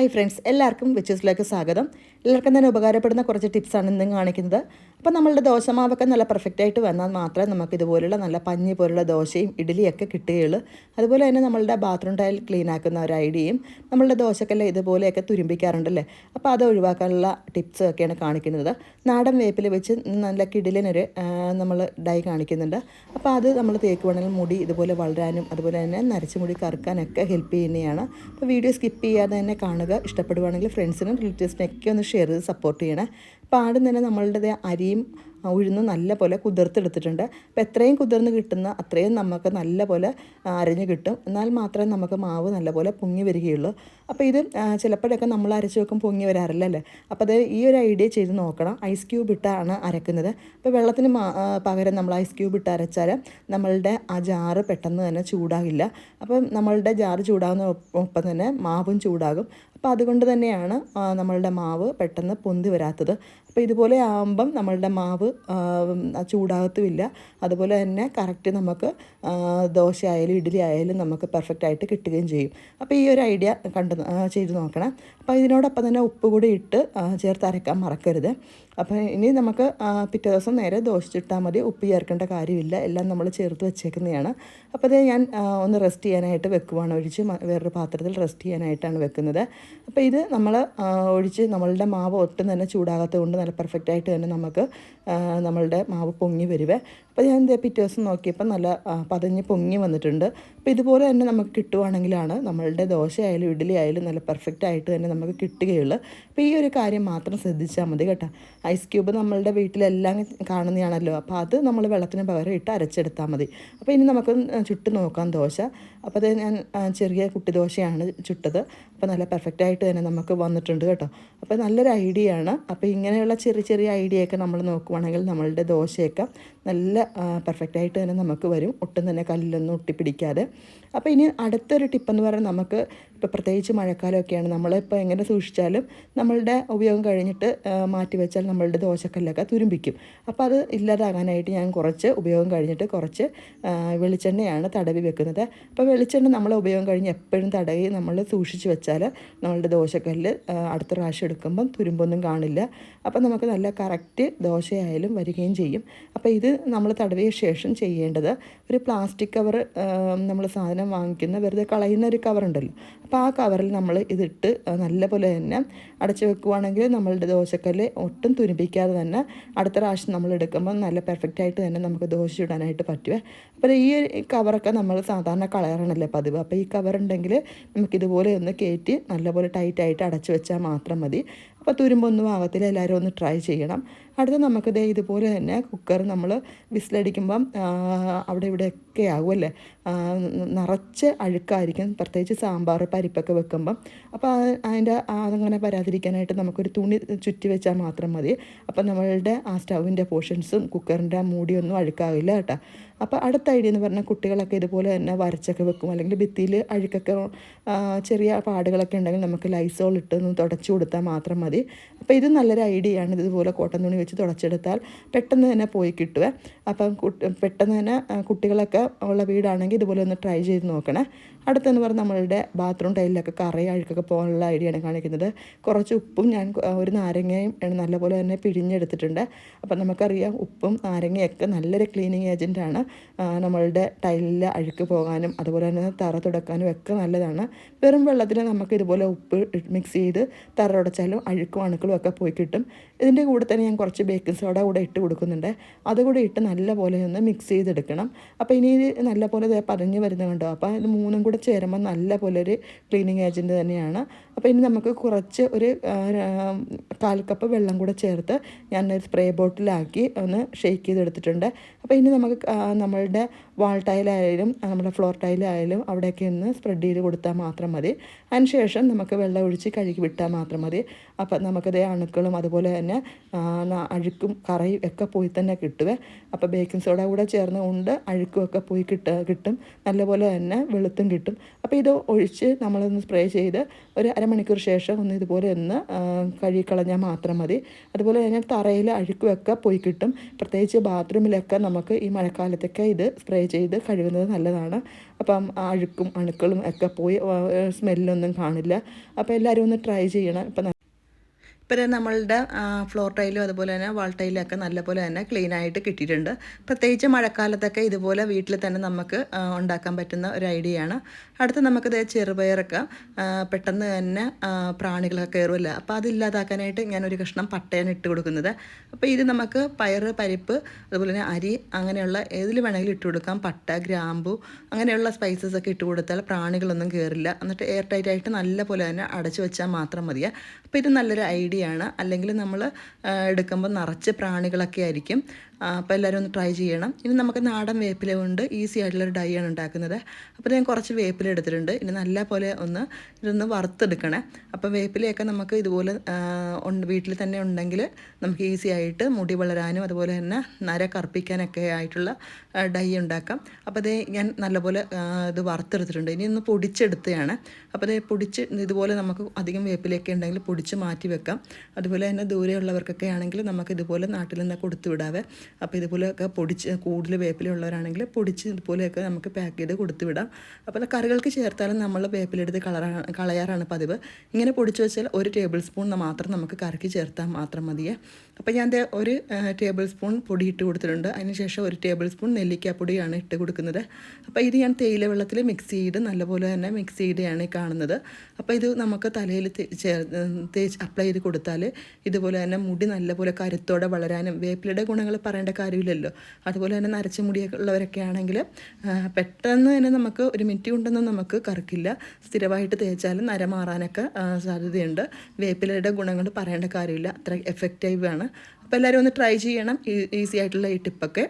Hi friends, എല്ലാവർക്കും വിച്ചസിലേക്ക് സ്വാഗതം. എല്ലാവർക്കും തന്നെ ഉപകാരപ്പെടുന്ന കുറച്ച് ടിപ്സാണ് ഇന്നും കാണിക്കുന്നത്. അപ്പോൾ നമ്മളുടെ ദോശമാവൊക്കെ നല്ല പെർഫെക്റ്റായിട്ട് വന്നാൽ മാത്രമേ നമുക്ക് ഇതുപോലുള്ള നല്ല പഞ്ഞി പോലുള്ള ദോശയും ഇഡ്ഡലിയൊക്കെ കിട്ടുകയുള്ളൂ. അതുപോലെ തന്നെ നമ്മളുടെ ബാത്റൂം ടൈൽ ക്ലീൻ ആക്കുന്ന ഒരു ഐഡിയയും നമ്മളുടെ ദോശക്കെല്ലാം ഇതുപോലെയൊക്കെ തുരുമ്പിക്കാറുണ്ടല്ലേ. അപ്പോൾ അത് ഒഴിവാക്കാനുള്ള ടിപ്സ് ഒക്കെയാണ് കാണിക്കുന്നത്. നാടൻ വേപ്പിൽ വെച്ച് നല്ല കിടിലനൊരു നമ്മൾ ഡൈ കാണിക്കുന്നുണ്ട്. അപ്പോൾ അത് നമ്മൾ തേക്കുവാണെങ്കിൽ മുടി ഇതുപോലെ വളരാനും അതുപോലെ തന്നെ നരച്ച മുടി കറുക്കാനൊക്കെ ഹെൽപ്പ് ചെയ്യുന്നതാണ്. അപ്പോൾ വീഡിയോ സ്കിപ്പ് ചെയ്യാതെ തന്നെ കാണുക. ഇഷ്ടപ്പെടുവാണെങ്കിൽ ഫ്രണ്ട്സിനും റിലേറ്റീവ്സിനൊക്കെ ഒന്ന് ഷെയർ ചെയ്ത് സപ്പോർട്ട് ചെയ്യണേ. അപ്പോൾ ആദ്യം തന്നെ നമ്മളുടെ അരിയും ഉഴുന്നും നല്ല പോലെ കുതിർത്തെടുത്തിട്ടുണ്ട്. അപ്പോൾ എത്രയും കുതിർന്ന് കിട്ടുന്ന അത്രയും നമുക്ക് നല്ല പോലെ അരഞ്ഞ് കിട്ടും. എന്നാൽ മാത്രമേ നമുക്ക് മാവ് നല്ല പോലെ പൊങ്ങി വരികയുള്ളൂ. അപ്പോൾ ഇത് ചിലപ്പോഴൊക്കെ നമ്മൾ അരച്ച് വെക്കും പൊങ്ങി വരാറില്ലല്ലേ. അപ്പോൾ അത് ഈ ഒരു ഐഡിയ ചെയ്ത് നോക്കണം. ഐസ് ക്യൂബ് ഇട്ടാണ് അരക്കുന്നത്. അപ്പോൾ വെള്ളത്തിന് പകരം നമ്മൾ ഐസ് ക്യൂബ് ഇട്ട് അരച്ചാൽ നമ്മളുടെ ആ ജാറ് പെട്ടെന്ന് തന്നെ ചൂടാകില്ല. അപ്പം നമ്മളുടെ ജാറ് ചൂടാകുന്ന ഒപ്പം തന്നെ മാവും ചൂടാകും. അപ്പോൾ അതുകൊണ്ട് തന്നെയാണ് നമ്മളുടെ മാവ് പെട്ടെന്ന് പൊന്തി വരാത്തത്. അപ്പോൾ ഇതുപോലെ ആകുമ്പം നമ്മളുടെ മാവ് ചൂടാകത്തുമില്ല. അതുപോലെ തന്നെ കറക്റ്റ് നമുക്ക് ദോശ ആയാലും ഇഡ്ഡലി ആയാലും നമുക്ക് പെർഫെക്റ്റ് ആയിട്ട് കിട്ടുകയും ചെയ്യും. അപ്പോൾ ഈ ഒരു ഐഡിയ ചെയ്ത് നോക്കണം. അപ്പോൾ ഇതിനോടൊപ്പം തന്നെ ഉപ്പ് കൂടി ഇട്ട് ചേർത്ത് അരക്കാൻ മറക്കരുത്. അപ്പോൾ ഇനി നമുക്ക് പിറ്റേ ദിവസം നേരെ ദോശ ചുട്ടാൽ മതി. ഉപ്പ് ചേർക്കേണ്ട കാര്യമില്ല, എല്ലാം നമ്മൾ ചേർത്ത് വെച്ചേക്കുന്നതാണ്. അപ്പോൾ അത് ഞാൻ ഒന്ന് റെസ്റ്റ് ചെയ്യാനായിട്ട് വെക്കുവാണ്, ഒഴിച്ച് വേറൊരു പാത്രത്തിൽ റെസ്റ്റ് ചെയ്യാനായിട്ടാണ് വെക്കുന്നത്. അപ്പോൾ ഇത് നമ്മൾ ഒഴിച്ച് നമ്മളുടെ മാവ് ഒട്ടും തന്നെ ചൂടാകാത്തത് കൊണ്ട് നല്ല പെർഫെക്റ്റായിട്ട് തന്നെ നമുക്ക് നമ്മളുടെ മാവ് പൊങ്ങി വരുവേ. അപ്പോൾ ഞാൻ പിറ്റേ ദിവസം നോക്കിയപ്പോൾ നല്ല പതഞ്ഞ് പൊങ്ങി വന്നിട്ടുണ്ട്. അപ്പോൾ ഇതുപോലെ തന്നെ നമുക്ക് കിട്ടുവാണെങ്കിലാണ് നമ്മളുടെ ദോശ ആയാലും ഇഡ്ഡലി ആയാലും നല്ല പെർഫെക്റ്റ് ആയിട്ട് തന്നെ നമുക്ക് കിട്ടുകയുള്ളൂ. അപ്പോൾ ഈ ഒരു കാര്യം മാത്രം ശ്രദ്ധിച്ചാൽ മതി കേട്ടോ. ഐസ് ക്യൂബ് നമ്മളുടെ വീട്ടിലെല്ലാം കാണുന്നതാണല്ലോ. അപ്പോൾ അത് നമ്മൾ വെള്ളത്തിന് പകരം ഇട്ട് അരച്ചെടുത്താൽ മതി. അപ്പോൾ ഇനി നമുക്ക് ചുട്ട് നോക്കാം ദോശ. അപ്പോൾ അത് ഞാൻ ചെറിയ കുട്ടി ദോശയാണ് ചുട്ടത്. അപ്പോൾ നല്ല പെർഫെക്റ്റായിട്ട് തന്നെ നമുക്ക് വന്നിട്ടുണ്ട് കേട്ടോ. അപ്പോൾ നല്ലൊരു ഐഡിയ ആണ്. അപ്പോൾ ഇങ്ങനെയുള്ള ചെറിയ ചെറിയ ഐഡിയയൊക്കെ നമ്മൾ നോക്കുവാണെങ്കിൽ നമ്മളുടെ ദോശയൊക്കെ നല്ല പെർഫെക്റ്റായിട്ട് തന്നെ നമുക്ക് വരും, ഒട്ടും തന്നെ കല്ലൊന്നും ഒട്ടിപ്പിടിക്കാതെ. അപ്പോൾ ഇനി അടുത്തൊരു ടിപ്പെന്ന് പറഞ്ഞാൽ നമുക്ക് ഇപ്പോൾ പ്രത്യേകിച്ച് മഴക്കാലമൊക്കെയാണ്, നമ്മളിപ്പോൾ എങ്ങനെ സൂക്ഷിച്ചാലും നമ്മളുടെ ഉപയോഗം കഴിഞ്ഞിട്ട് മാറ്റി വെച്ചാൽ നമ്മളുടെ ദോശക്കല്ലൊക്കെ തുരുമ്പിക്കും. അപ്പോൾ അത് ഇല്ലാതാകാനായിട്ട് ഞാൻ കുറച്ച് ഉപയോഗം കഴിഞ്ഞിട്ട് കുറച്ച് വെളിച്ചെണ്ണയാണ് തടവി വെക്കുന്നത്. അപ്പോൾ വെളിച്ചെണ്ണ നമ്മൾ ഉപയോഗം കഴിഞ്ഞ് എപ്പോഴും തടവി നമ്മൾ സൂക്ഷിച്ച് വെച്ചാൽ നമ്മളുടെ ദോശക്കല്ല് അടുത്ത പ്രാവശ്യം എടുക്കുമ്പം തുരുമ്പൊന്നും കാണില്ല. അപ്പോൾ നമുക്ക് നല്ല കറക്റ്റ് ദോശയായാലും വരികയും ചെയ്യും. അപ്പോൾ ഇത് നമ്മൾ തടവിയ ശേഷം ചെയ്യേണ്ടത് ഒരു പ്ലാസ്റ്റിക് കവർ, നമ്മൾ സാധനം വാങ്ങിക്കുന്ന വെറുതെ കളയുന്ന ഒരു കവറുണ്ടല്ലോ, അപ്പോൾ ആ കവറിൽ നമ്മൾ ഇതിട്ട് നല്ലപോലെ തന്നെ അടച്ചു വെക്കുവാണെങ്കിൽ നമ്മളുടെ ദോശക്കല്ല് ഒട്ടും തുരുമ്പിക്കാതെ തന്നെ അടുത്ത പ്രാവശ്യം നമ്മൾ എടുക്കുമ്പോൾ നല്ല പെർഫെക്റ്റായിട്ട് തന്നെ നമുക്ക് ദോശ ചുടാനായിട്ട് പറ്റുമേ. അപ്പോൾ ഈ കവറൊക്കെ നമ്മൾ സാധാരണ കളയാറാണല്ലേ പതിവ്. അപ്പോൾ ഈ കവറുണ്ടെങ്കിൽ നമുക്കിതുപോലെ ഒന്ന് കയറ്റി നല്ലപോലെ ടൈറ്റായിട്ട് അടച്ചു വെച്ചാൽ മാത്രം മതി. അപ്പോൾ തുരുമ്പൊന്നും ആകത്തില്ല. എല്ലാവരും ഒന്ന് ട്രൈ ചെയ്യണം. അടുത്ത നമുക്ക് ഇതുപോലെ തന്നെ കുക്കർ നമ്മൾ വിസിലടിക്കുമ്പം അവിടെ ഇവിടെയൊക്കെ ആകുമല്ലേ, നിറച്ച് അഴുക്കായിരിക്കും, പ്രത്യേകിച്ച് സാമ്പാർ പരിപ്പൊക്കെ വെക്കുമ്പം. അപ്പോൾ അതിൻ്റെ അതങ്ങനെ വരാതിരിക്കാനായിട്ട് നമുക്കൊരു തുണി ചുറ്റി വെച്ചാൽ മാത്രം മതി. അപ്പോൾ നമ്മളുടെ ആ സ്റ്റൗവിൻ്റെ പോർഷൻസും കുക്കറിൻ്റെ മൂടിയൊന്നും അഴുക്കാകില്ല കേട്ടോ. അപ്പോൾ അടുത്ത ഐഡിയ എന്ന് പറഞ്ഞാൽ കുട്ടികളൊക്കെ ഇതുപോലെ തന്നെ വരച്ചൊക്കെ വെക്കും, അല്ലെങ്കിൽ ഭിത്തിയിൽ അഴുക്കൊക്കെ ചെറിയ പാടുകളൊക്കെ ഉണ്ടെങ്കിൽ നമുക്ക് ലൈസോൾ ഇട്ടൊന്ന് തുടച്ചു കൊടുത്താൽ മാത്രം മതി. അപ്പോൾ ഇത് നല്ലൊരു ഐഡിയ ആണ്. ഇതുപോലെ കോട്ടൺ തുണി വെച്ച് തുടച്ചെടുത്താൽ പെട്ടെന്ന് തന്നെ പോയി കിട്ടുക. അപ്പം പെട്ടെന്ന് തന്നെ കുട്ടികളൊക്കെ ഉള്ള വീടാണെങ്കിൽ ഇതുപോലെ ഒന്ന് ട്രൈ ചെയ്ത് നോക്കണേ. അടുത്തെന്ന് പറഞ്ഞാൽ നമ്മളുടെ ബാത്റൂം ടൈലിലൊക്കെ കറയും അഴുക്കൊക്കെ പോകാനുള്ള ഐഡിയയാണ് കാണിക്കുന്നത്. കുറച്ച് ഉപ്പും ഞാൻ ഒരു നാരങ്ങയും നല്ലപോലെ തന്നെ പിഴിഞ്ഞെടുത്തിട്ടുണ്ട്. അപ്പം നമുക്കറിയാം ഉപ്പും നാരങ്ങയൊക്കെ നല്ലൊരു ക്ലീനിങ് ഏജൻറ്റാണ്. നമ്മളുടെ ടൈലിൽ അഴുക്ക് പോകാനും അതുപോലെ തന്നെ തറ തുടക്കാനും ഒക്കെ നല്ലതാണ്. വെറും വെള്ളത്തിൽ നമുക്ക് ഇതുപോലെ ഉപ്പ് മിക്സ് ചെയ്ത് തറ തുടച്ചാലും അഴുക്കും അണുക്കളും ഒക്കെ പോയി കിട്ടും. ഇതിൻ്റെ കൂടെ തന്നെ ഞാൻ കുറച്ച് ബേക്കിംഗ് സോഡ കൂടെ ഇട്ട് കൊടുക്കുന്നുണ്ട്. അതുകൂടെ ഇട്ട് നല്ലപോലെ ഒന്ന് മിക്സ് ചെയ്തെടുക്കണം. അപ്പോൾ ഇനി ഇത് നല്ലപോലെ പതഞ്ഞ് വരുന്നത് കണ്ടോ. അപ്പോൾ ഇത് മൂന്നും കൂടെ ചേരുമ്പോൾ നല്ലപോലെ ഒരു ക്ലീനിങ് ഏജൻറ്റ് തന്നെയാണ്. അപ്പോൾ ഇനി നമുക്ക് കുറച്ച് ഒരു 1/4 കപ്പ് വെള്ളം കൂടെ ചേർത്ത് ഞാൻ ഒരു സ്പ്രേ ബോട്ടിലാക്കി ഒന്ന് ഷെയ്ക്ക് ചെയ്തെടുത്തിട്ടുണ്ട്. അപ്പോൾ ഇനി നമുക്ക് നമ്മളുടെ വാൾ ടൈലായാലും നമ്മുടെ ഫ്ലോർ ടൈലായാലും അവിടെയൊക്കെ ഒന്ന് സ്പ്രെഡ് ചെയ്ത് കൊടുത്താൽ മാത്രം മതി. അതിന് ശേഷം നമുക്ക് വെള്ളം ഒഴിച്ച് കഴുകി വിട്ടാൽ മാത്രം മതി. അപ്പോൾ നമുക്കത് അണുക്കളും അതുപോലെ തന്നെ അഴുക്കും കറയും ഒക്കെ പോയി തന്നെ കിട്ടുവേ. അപ്പോൾ ബേക്കിംഗ് സോഡ കൂടെ ചേർന്നുകൊണ്ട് അഴുക്കും ഒക്കെ പോയി കിട്ടും. നല്ലപോലെ തന്നെ വെളുത്തും കിട്ടും. അപ്പോൾ ഇത് ഒഴിച്ച് നമ്മളൊന്ന് സ്പ്രേ ചെയ്ത് ഒരു അരമണിക്കൂർ ശേഷം ഒന്ന് ഇതുപോലെ ഒന്ന് കഴുകിക്കളഞ്ഞാൽ മാത്രം മതി. അതുപോലെ തന്നെ തറയിൽ അഴുക്കുമൊക്കെ പോയി കിട്ടും. പ്രത്യേകിച്ച് ബാത്റൂമിലൊക്കെ നമുക്ക് ഈ മഴക്കാലത്തൊക്കെ ഇത് സ്പ്രേ ചെയ്ത് കഴുകുന്നത് നല്ലതാണ്. അപ്പം അഴുക്കും അണുക്കളും ഒക്കെ പോയി സ്മെല്ലൊന്നും കാണില്ല. അപ്പോൾ എല്ലാവരും ഒന്ന് ട്രൈ ചെയ്യണം. ഇപ്പം നമ്മളുടെ ഫ്ലോർ ടൈലും അതുപോലെ തന്നെ വാൾ ടൈലൊക്കെ നല്ലപോലെ തന്നെ ക്ലീനായിട്ട് കിട്ടിയിട്ടുണ്ട്. പ്രത്യേകിച്ച് മഴക്കാലത്തൊക്കെ ഇതുപോലെ വീട്ടിൽ തന്നെ നമുക്ക് ഉണ്ടാക്കാൻ പറ്റുന്ന ഒരു ഐഡിയയാണ്. അടുത്ത് നമുക്കിത് ചെറുപയറൊക്കെ പെട്ടെന്ന് തന്നെ പ്രാണികളൊക്കെ കയറുമല്ല. അപ്പോൾ അതില്ലാതാക്കാനായിട്ട് ഞാനൊരു കഷ്ണം പട്ടയാണ് ഇട്ട് കൊടുക്കുന്നത്. അപ്പോൾ ഇത് നമുക്ക് പയറ്, പരിപ്പ്, അതുപോലെ തന്നെ അരി അങ്ങനെയുള്ള ഏതിൽ വേണമെങ്കിലും ഇട്ട് കൊടുക്കാം. പട്ട, ഗ്രാമ്പു അങ്ങനെയുള്ള സ്പൈസസ് ഒക്കെ ഇട്ട് കൊടുത്താൽ പ്രാണികളൊന്നും കയറില്ല. എന്നിട്ട് എയർ ടൈറ്റായിട്ട് നല്ലപോലെ തന്നെ അടച്ചു വെച്ചാൽ മാത്രം മതിയെ. അപ്പോൾ ഇത് നല്ലൊരു ഐഡിയ ആണ്. അല്ലെങ്കിൽ നമ്മൾ എടുക്കുമ്പോൾ നിറച്ച് പ്രാണികളൊക്കെ ആയിരിക്കും. അപ്പോൾ എല്ലാവരും ഒന്ന് ട്രൈ ചെയ്യണം. ഇനി നമുക്ക് നാടൻ വേപ്പില കൊണ്ട് ഈസി ആയിട്ടുള്ളൊരു ഡൈ ആണ് ഉണ്ടാക്കുന്നത്. അപ്പോൾ ഞാൻ കുറച്ച് വേപ്പില എടുത്തിട്ടുണ്ട്. ഇനി നല്ല പോലെ ഇതൊന്ന് വറുത്തെടുക്കണേ. അപ്പോൾ വേപ്പിലയൊക്കെ നമുക്ക് ഇതുപോലെ വീട്ടിൽ തന്നെ ഉണ്ടെങ്കിൽ നമുക്ക് ഈസി ആയിട്ട് മുടി വളരാനും അതുപോലെ തന്നെ നര കറുപ്പിക്കാനൊക്കെ ആയിട്ടുള്ള ഡൈ ഉണ്ടാക്കാം. അപ്പോൾ അതേ ഞാൻ നല്ലപോലെ ഇത് വറുത്തെടുത്തിട്ടുണ്ട്. ഇനി ഒന്ന് പൊടിച്ചെടുത്തതാണ്. അപ്പോൾ അതേ പൊടിച്ച് ഇതുപോലെ നമുക്ക് അധികം വേപ്പിലയൊക്കെ ഉണ്ടെങ്കിൽ പൊടിച്ച് മാറ്റി വെക്കാം. അതുപോലെ തന്നെ ദൂരെയുള്ളവർക്കൊക്കെ ആണെങ്കിൽ നമുക്ക് ഇതുപോലെ നാട്ടിൽ നിന്ന് കൊടുത്തു വിടാവേ. അപ്പോൾ ഇതുപോലെയൊക്കെ പൊടിച്ച് കൂടുതൽ വേപ്പിലുള്ളവരാണെങ്കിൽ പൊടിച്ച് ഇതുപോലെയൊക്കെ നമുക്ക് പാക്ക് ചെയ്ത് കൊടുത്തു വിടാം. അപ്പോൾ കറികൾക്ക് ചേർത്താലും നമ്മൾ വേപ്പിലെടുത്ത് കളയാറാണ് പതിവ്. ഇങ്ങനെ പൊടിച്ച് വെച്ചാൽ 1 ടേബിൾ സ്പൂൺ മാത്രം നമുക്ക് കറിക്ക് ചേർത്താൽ മാത്രം മതിയേ. അപ്പോൾ ഞാൻ 1 ടേബിൾ സ്പൂൺ പൊടി ഇട്ട് കൊടുത്തിട്ടുണ്ട്. അതിനുശേഷം 1 ടേബിൾ സ്പൂൺ നെല്ലിക്കാപ്പൊടിയാണ് ഇട്ട് കൊടുക്കുന്നത്. അപ്പോൾ ഇത് ഞാൻ തേയില വെള്ളത്തിൽ മിക്സ് ചെയ്ത് നല്ലപോലെ തന്നെ മിക്സ് ചെയ്താണ് കാണുന്നത്. അപ്പോൾ ഇത് നമുക്ക് തലയിൽ അപ്ലൈ ചെയ്ത് കൊടുത്താൽ ഇതുപോലെ തന്നെ മുടി നല്ലപോലെ കരുത്തോടെ വളരാനും വേപ്പിലയുടെ ഗുണങ്ങൾ പറയേണ്ട കാര്യമില്ലല്ലോ. അതുപോലെ തന്നെ നരച്ച മുടിയൊക്കെ ഉള്ളവരൊക്കെ ആണെങ്കിൽ പെട്ടെന്ന് തന്നെ നമുക്ക് 1 മിനിറ്റ് കൊണ്ടൊന്നും നമുക്ക് കറുക്കില്ല. സ്ഥിരമായിട്ട് തേച്ചാലും നര മാറാനൊക്കെ സാധ്യതയുണ്ട്. വേപ്പിലയുടെ ഗുണങ്ങൾ പറയേണ്ട കാര്യമില്ല. അത്ര എഫക്റ്റീവാണ്. അപ്പോൾ എല്ലാവരും ഒന്ന് ട്രൈ ചെയ്യണം ഈസി ആയിട്ടുള്ള ഈ ടിപ്പൊക്കെ.